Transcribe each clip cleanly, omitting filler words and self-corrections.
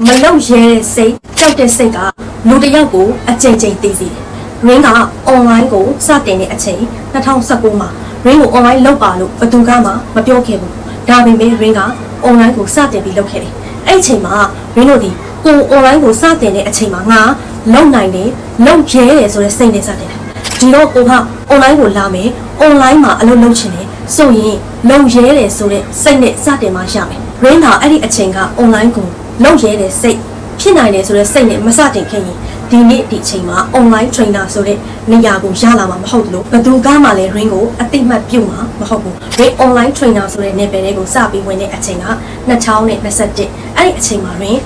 မလောက်ရဲတဲ့စိတ်ကြောက်တဲ့စိတ်ကလူတစ်ယောက်ကိုအကြိမ်ကြိမ်သိစေတယ်။ Ring က online ကိုစတင်တဲ့အချိန်2019မှာ Ring ကို online လုပ်ပါလို့ဘယ်သူမှမပြောခဲ့ဘူး။ဒါပေမဲ့ Ring က online ကိုစတင်ပြီးလုပ်ခဲ့တယ်။အဲ့ဒီအချိန်မှာ Ring တို့ဒီကို online ကိုစတင်တဲ့အချိန်မှာငါလုံနိုင်တယ်လုံရဲတယ်ဆိုတဲ့စိတ်နဲ့စတင်တယ်။ဒီတော့ကိုက online ကိုလာမယ် online မှာအလုပ်လုပ်ချင်တယ်ဆိုရင်လုံရဲတယ်ဆိုတဲ့စိတ်နဲ့စတင်မှရမယ်။ Ring ကအဲ့ဒီအချိန်က online ကိုလုံရဲတဲ့စိတ်ဖြစ်နိုင်တယ်ဆိုတဲ့စိတ်နဲ့မစတင်ခဲ့ရင်ဒီနေ့ဒီအချိန်မှာ online trainer ဆိုတဲ့နေရာကိုရလာမှာမဟုတ်လို့ဘယ်သူကမှလည်း Ring ကိုအတိမတ်ပြုတ်မှာမဟုတ်ဘူး Ring online trainer ဆိုတဲ့နယ်ပယ်လေးကိုစပြီးဝင်တဲ့အချိန်က2021အဲ့ဒီအချိန်မှာ Ring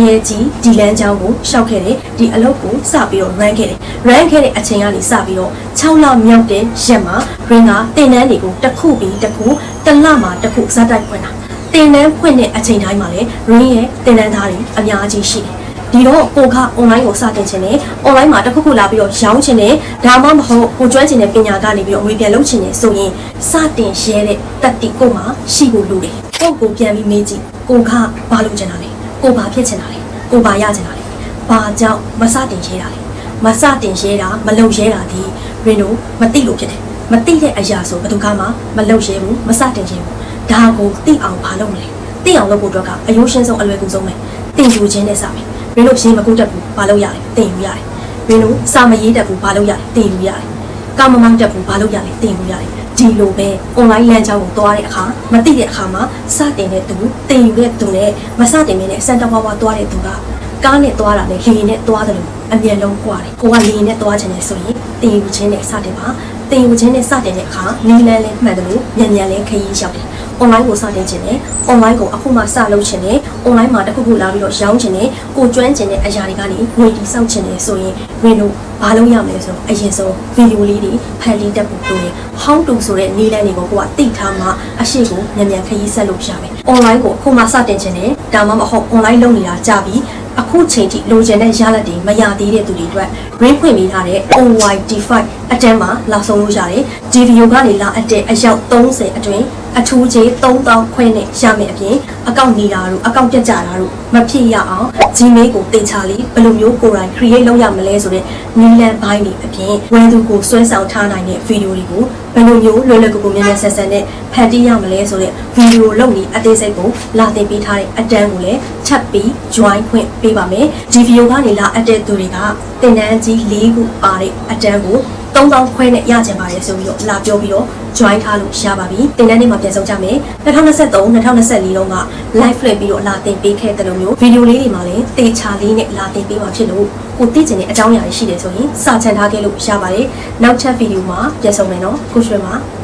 ရဲကြီးဒီလမ်းကြောင်းကိုရှောက်ခဲ့တယ်ဒီအလုပ်ကိုစပြီးတော့ run ခဲ့တယ် run ခဲ့တဲ့အချိန်ကနေစပြီးတော့6လမြောက်တဲ့ရက်မှာ Ring ကတင်နန်းတွေကိုတစ်ခုပြီးတစ်ခုတစ်လမှာတစ်ခုစတိုက်ဖွင့်တာတင်နန်းဖွင့်တဲ့အချိန်တိုင်းမှာလည်း Ring ရဲ့တင်နန်းသားတွေအများကြီးရှိတယ်ဒီတော့ကိုက online ကိုစတင်ခြင်းနဲ့ online မှာတစ်ခုခုလာပြီးတော့ရောင်းခြင်းနဲ့ဒါမှမဟုတ်ကိုကျွမ်းခြင်းနဲ့ပညာကနေပြီးတော့ငွေပြန်လုပ်ခြင်းနဲ့ဆိုရင်စတင်ရဲတဲ့တက်တီကိုမှရှိဖို့လိုတယ်ကိုပြန်ပြီးမေးကြည့်ကိုကဘာလုပ်ချင်တာလဲကိုဘာဖြစ်ချင်တာလဲကိုဘာရချင်တာလဲဘာကြောင့်မစတင်ရဲတာလဲမစတင်ရဲတာမလုပ်ရဲတာဒီ Ring တို့မသိလို့ဖြစ်တယ်မသိတဲ့အရာဆိုဘယ်သူမှမလုပ်ရဲဘူးမစတင်ရဲဘူးဒါကိုသိအောင်ဘာလုပ်မလဲသိအောင်လုပ်ဖို့အတွက်ကအယိုးရှင်းဆုံးအလွယ်ကူဆုံးပဲတင်ယူခြင်းနဲ့စမယ်Ring တို့ရှင်မကူတက်ဘူးဘာလို့ရတယ်တင်ယူရတယ်Ring တို့စာမရေးတက်ဘူးဘာလို့ရတယ်တင်ယူရတယ်ကာမမောင်းတက်ဘူးဘာလို့ရတယ်တင်ယူရတယ်ဒီလိုပဲ online လမ်းကြောင်းကိုသွားတဲ့အခါမသိတဲ့အခါမှာစတင်တဲ့သူတင်ယူတဲ့သူနဲ့မစတင်မင်းနဲ့စံတော်ဝါသွားတဲ့သူကကားနဲ့သွားတာနဲ့လေနဲ့သွားတယ်လို့အမြန်လုံးကွာတယ်ကိုကလေနဲ့သွားခြင်းနဲ့ဆိုရင်တင်ယူခြင်းနဲ့စတင်ပါတင်ယူခြင်းနဲ့စတင်တဲ့အခါနီးလန်းလေးမှန်တယ်လို့မြန်မြန်လေးခရီးရောက်တယ်online ကိုစတင်ခြင်းနဲ့ online ကိုအခုမှစလုပ်ခြင်းနဲ့ online မှာတစ်ခုခုလာပြီးတော့ရောင်းခြင်းနဲ့ကိုကျွမ်းခြင်းတဲ့အရာတွေကနေငွေတီစောက်ခြင်းနဲ့ဆိုရင် Ring တို့ဘာလုပ်ရမလဲဆိုတော့အရင်ဆုံးဗီဒီယိုလေးတွေဖန်တီးတတ်ဖို့လိုတယ် how to ဆိုတဲ့နည်းလမ်းတွေကိုကိုကသိထားမှအရှိကိုမြန်မြန်ခရီးဆက်လို့ရမယ် online ကိုအခုမှစတင်ခြင်းနဲ့ဒါမှမဟုတ် online လုပ်နေတာကြာပြီအခုချိန်ထိလိုချင်တဲ့ရလဒ်တွေမရသေးတဲ့သူတွေအတွက် Ring ဖွင့်ပေးထားတဲ့ OYD5 အတန်းမှာလာဆုံးလို့ရတယ်ဒီဗီဒီယိုကနေလာအတဲ့အယောက်30အတွင်းအထူးကြေး3000ခွဲနဲ့ရမယ်အပြင်အကောင့်နေတာတို့အကောင့်ပြတ်ကြတာတို့မဖြစ်ရအောင် Gmail ကိုတင်ချလေးဘယ်လိုမျိုးကိုယ်တိုင် create လုပ်ရမလဲဆိုတဲ့နည်းလမ်းပိုင်းတွေအပြင်ဝယ်သူကိုဆွဲဆောင်ထားနိုင်တဲ့ဗီဒီယိုတွေကိုဘယ်လိုမျိုးလွယ်လွယ်ကူကူမြန်မြန်ဆက်ဆက်နဲ့ဖန်တီးရမလဲဆိုတဲ့ဗီဒီယိုလုပ်နေအသေးစိတ်ကိုလာတင်ပေးထားတဲ့အတန်းကိုလည်းချက်ပြီး join ခွင့်ပေးပါမယ်ဒီဗီဒီယိုကနေလာအပ်တဲ့သူတွေကတင်တန်းကြီး၄ခုပါတဲ့အတန်းကို3000ခွဲနဲ့ရချင်ပါတယ်ဆိုပြီးတော့လာပြောပြီးတော့ join ထားလို့ရပါပြီတင်တန်းနေ့မှာပြန်ဆုံးကြမယ်2023 2024တုန်းက live လွှင့်ပြီးတော့လာတင်ပေးခဲ့တဲ့လိုမျိုးဗီဒီယိုလေးတွေမှာလည်းတေချာလေးနဲ့လာတင်ပေးမှာဖြစ်လို့ကိုသိချင်တဲ့အကြောင်းအရာတွေရှိတယ်ဆိုရင်စာချန်ထားခဲ့လို့ရပါတယ်နောက်ထပ်ဗီဒီယိုမှာပြန်ဆုံမယ်နော်ကိုရွှေပါ